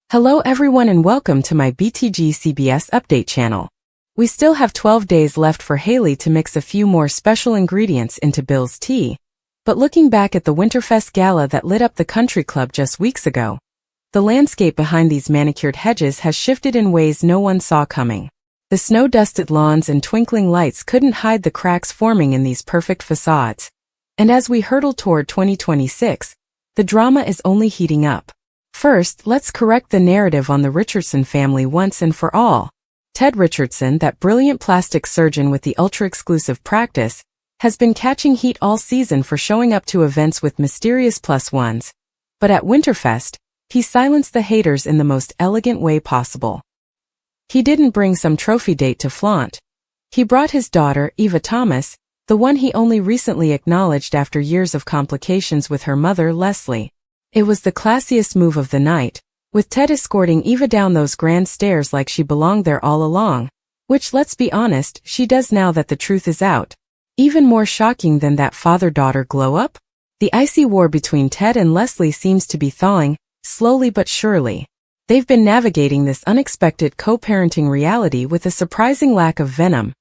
Hello everyone and welcome to my BTG CBS update channel. We still have 12 days left for Hayley to mix a few more special ingredients into Bill's tea. But looking back at the Winterfest gala that lit up the country club just weeks ago, the landscape behind these manicured hedges has shifted in ways no one saw coming. The snow-dusted lawns and twinkling lights couldn't hide the cracks forming in these perfect facades. And as we hurtle toward 2026, the drama is only heating up. First, let's correct the narrative on the Richardson family once and for all. Ted Richardson, that brilliant plastic surgeon with the ultra-exclusive practice, has been catching heat all season for showing up to events with mysterious +1s. But at Winterfest, he silenced the haters in the most elegant way possible. He didn't bring some trophy date to flaunt. He brought his daughter, Eva Thomas, the one he only recently acknowledged after years of complications with her mother, Leslie. It was the classiest move of the night, with Ted escorting Eva down those grand stairs like she belonged there all along, which, let's be honest, she does now that the truth is out. Even more shocking than that father-daughter glow-up? The icy war between Ted and Leslie seems to be thawing, slowly but surely. They've been navigating this unexpected co-parenting reality with a surprising lack of venom.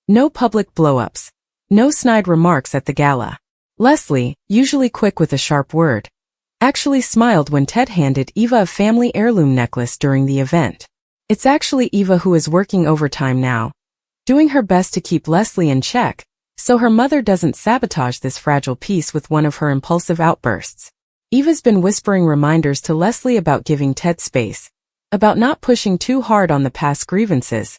No public blow-ups. No snide remarks at the gala. Leslie, usually quick with a sharp word, actually smiled when Ted handed Eva a family heirloom necklace during the event. It's actually Eva who is working overtime now, doing her best to keep Leslie in check, so her mother doesn't sabotage this fragile piece with one of her impulsive outbursts. Eva's been whispering reminders to Leslie about giving Ted space, about not pushing too hard on the past grievances,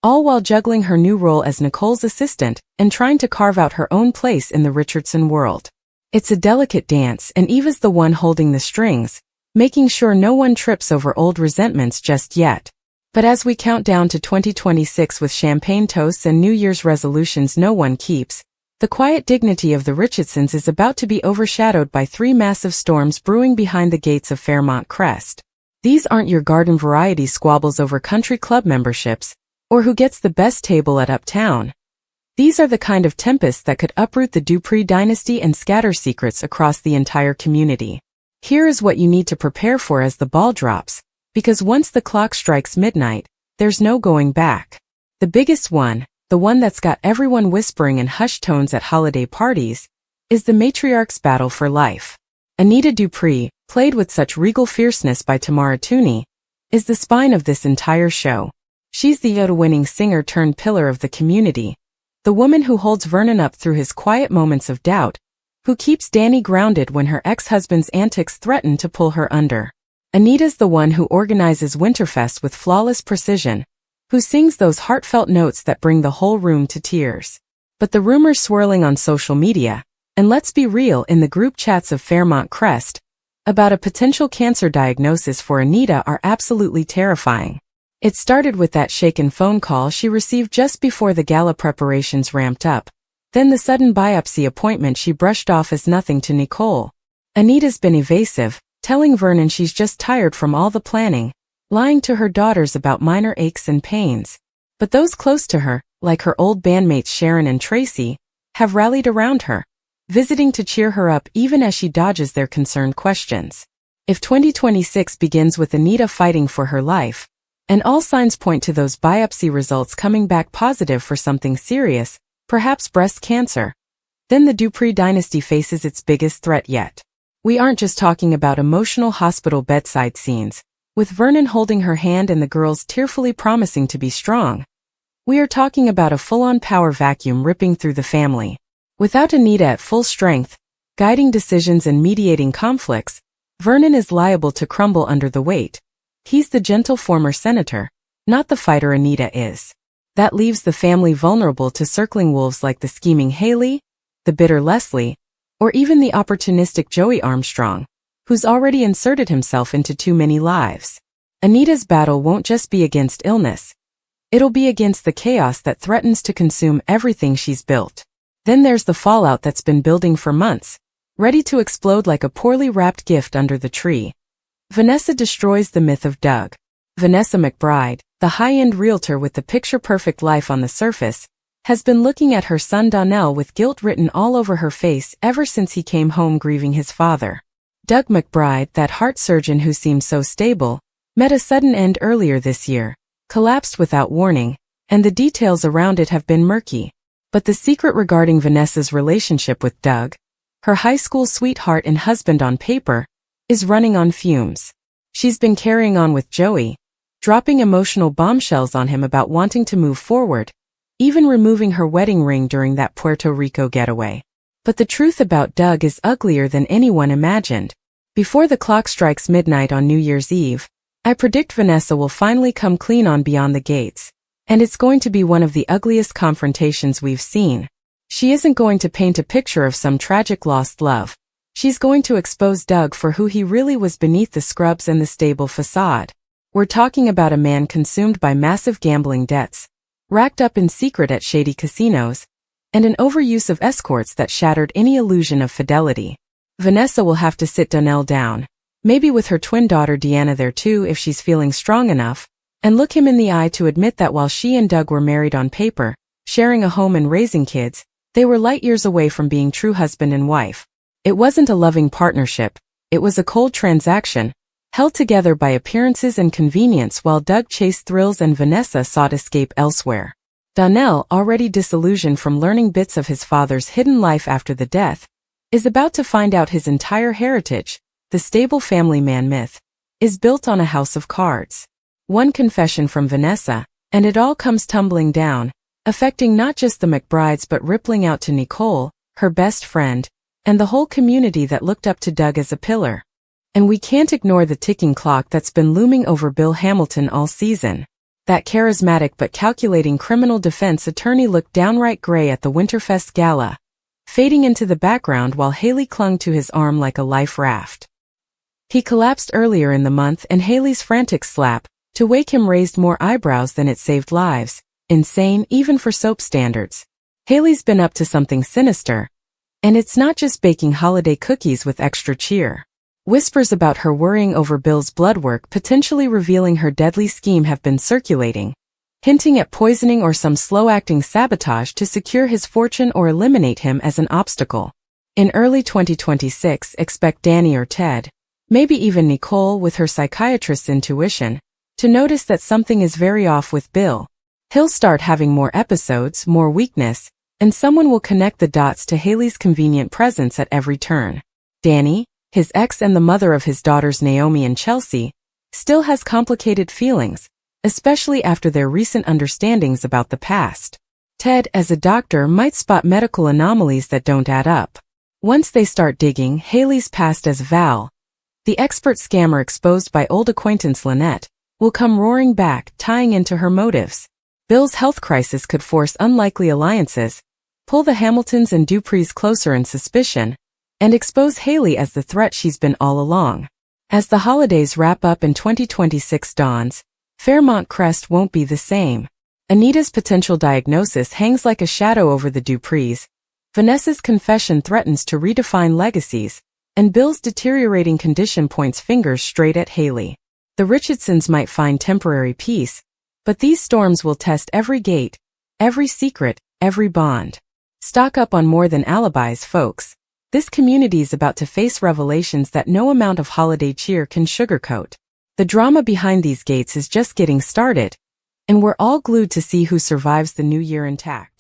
all while juggling her new role as Nicole's assistant and trying to carve out her own place in the Richardson world. It's a delicate dance, and Eva's the one holding the strings, making sure no one trips over old resentments just yet. But as we count down to 2026 with champagne toasts and New Year's resolutions no one keeps, the quiet dignity of the Richardsons is about to be overshadowed by three massive storms brewing behind the gates of Fairmont Crest. These aren't your garden variety squabbles over country club memberships, or who gets the best table at Uptown. These are the kind of tempests that could uproot the Dupree dynasty and scatter secrets across the entire community. Here is what you need to prepare for as the ball drops, because once the clock strikes midnight, there's no going back. The biggest one, the one that's got everyone whispering in hushed tones at holiday parties, is the matriarch's battle for life. Anita Dupree, played with such regal fierceness by Tamara Tooney, is the spine of this entire show. She's the Yoda-winning singer turned pillar of the community, the woman who holds Vernon up through his quiet moments of doubt, who keeps Danny grounded when her ex-husband's antics threaten to pull her under. Anita's the one who organizes Winterfest with flawless precision, who sings those heartfelt notes that bring the whole room to tears. But the rumors swirling on social media, and let's be real, in the group chats of Fairmont Crest, about a potential cancer diagnosis for Anita are absolutely terrifying. It started with that shaken phone call she received just before the gala preparations ramped up, then the sudden biopsy appointment she brushed off as nothing to Nicole. Anita's been evasive, telling Vernon she's just tired from all the planning, lying to her daughters about minor aches and pains. But those close to her, like her old bandmates Sharon and Tracy, have rallied around her, visiting to cheer her up even as she dodges their concerned questions. If 2026 begins with Anita fighting for her life, and all signs point to those biopsy results coming back positive for something serious, perhaps breast cancer, then the Dupree dynasty faces its biggest threat yet. We aren't just talking about emotional hospital bedside scenes, with Vernon holding her hand and the girls tearfully promising to be strong. We are talking about a full-on power vacuum ripping through the family. Without Anita at full strength, guiding decisions and mediating conflicts, Vernon is liable to crumble under the weight. He's the gentle former senator, not the fighter Anita is. That leaves the family vulnerable to circling wolves like the scheming Hayley, the bitter Leslie, or even the opportunistic Joey Armstrong, who's already inserted himself into too many lives. Anita's battle won't just be against illness. It'll be against the chaos that threatens to consume everything she's built. Then there's the fallout that's been building for months, ready to explode like a poorly wrapped gift under the tree. Vanessa destroys the myth of Doug. Vanessa McBride, the high-end realtor with the picture-perfect life on the surface, has been looking at her son Donnell with guilt written all over her face ever since he came home grieving his father. Doug McBride, that heart surgeon who seemed so stable, met a sudden end earlier this year, collapsed without warning, and the details around it have been murky. But the secret regarding Vanessa's relationship with Doug, her high school sweetheart and husband on paper, is running on fumes. She's been carrying on with Joey, dropping emotional bombshells on him about wanting to move forward, even removing her wedding ring during that Puerto Rico getaway. But the truth about Doug is uglier than anyone imagined. Before the clock strikes midnight on New Year's Eve, I predict Vanessa will finally come clean on Beyond the Gates, and it's going to be one of the ugliest confrontations we've seen. She isn't going to paint a picture of some tragic lost love. She's going to expose Doug for who he really was beneath the scrubs and the stable facade. We're talking about a man consumed by massive gambling debts, racked up in secret at shady casinos, and an overuse of escorts that shattered any illusion of fidelity. Vanessa will have to sit Donnell down, maybe with her twin daughter Deanna there too if she's feeling strong enough, and look him in the eye to admit that while she and Doug were married on paper, sharing a home and raising kids, they were light years away from being true husband and wife. It wasn't a loving partnership, it was a cold transaction, held together by appearances and convenience while Doug chased thrills and Vanessa sought escape elsewhere. Donnell, already disillusioned from learning bits of his father's hidden life after the death, is about to find out his entire heritage, the stable family man myth, is built on a house of cards. One confession from Vanessa, and it all comes tumbling down, affecting not just the McBrides but rippling out to Nicole, her best friend, and the whole community that looked up to Doug as a pillar. And we can't ignore the ticking clock that's been looming over Bill Hamilton all season. That charismatic but calculating criminal defense attorney looked downright gray at the Winterfest gala, fading into the background while Hayley clung to his arm like a life raft. He collapsed earlier in the month and Hayley's frantic slap to wake him raised more eyebrows than it saved lives, insane even for soap standards. Hayley's been up to something sinister, and it's not just baking holiday cookies with extra cheer. Whispers about her worrying over Bill's blood work potentially revealing her deadly scheme have been circulating, hinting at poisoning or some slow-acting sabotage to secure his fortune or eliminate him as an obstacle. In early 2026, expect Danny or Ted, maybe even Nicole with her psychiatrist's intuition, to notice that something is very off with Bill. He'll start having more episodes, more weakness, and someone will connect the dots to Hayley's convenient presence at every turn. Danny, his ex and the mother of his daughters Naomi and Chelsea, still has complicated feelings, especially after their recent understandings about the past. Ted, as a doctor, might spot medical anomalies that don't add up. Once they start digging Hayley's past as Val, the expert scammer exposed by old acquaintance Lynette, will come roaring back, tying into her motives. Bill's health crisis could force unlikely alliances, pull the Hamiltons and Duprees closer in suspicion, and expose Hayley as the threat she's been all along. As the holidays wrap up and 2026 dawns, Fairmont Crest won't be the same. Anita's potential diagnosis hangs like a shadow over the Duprees, Vanessa's confession threatens to redefine legacies, and Bill's deteriorating condition points fingers straight at Hayley. The Richardsons might find temporary peace, but these storms will test every gate, every secret, every bond. Stock up on more than alibis, folks. This community's about to face revelations that no amount of holiday cheer can sugarcoat. The drama behind these gates is just getting started, and we're all glued to see who survives the new year intact.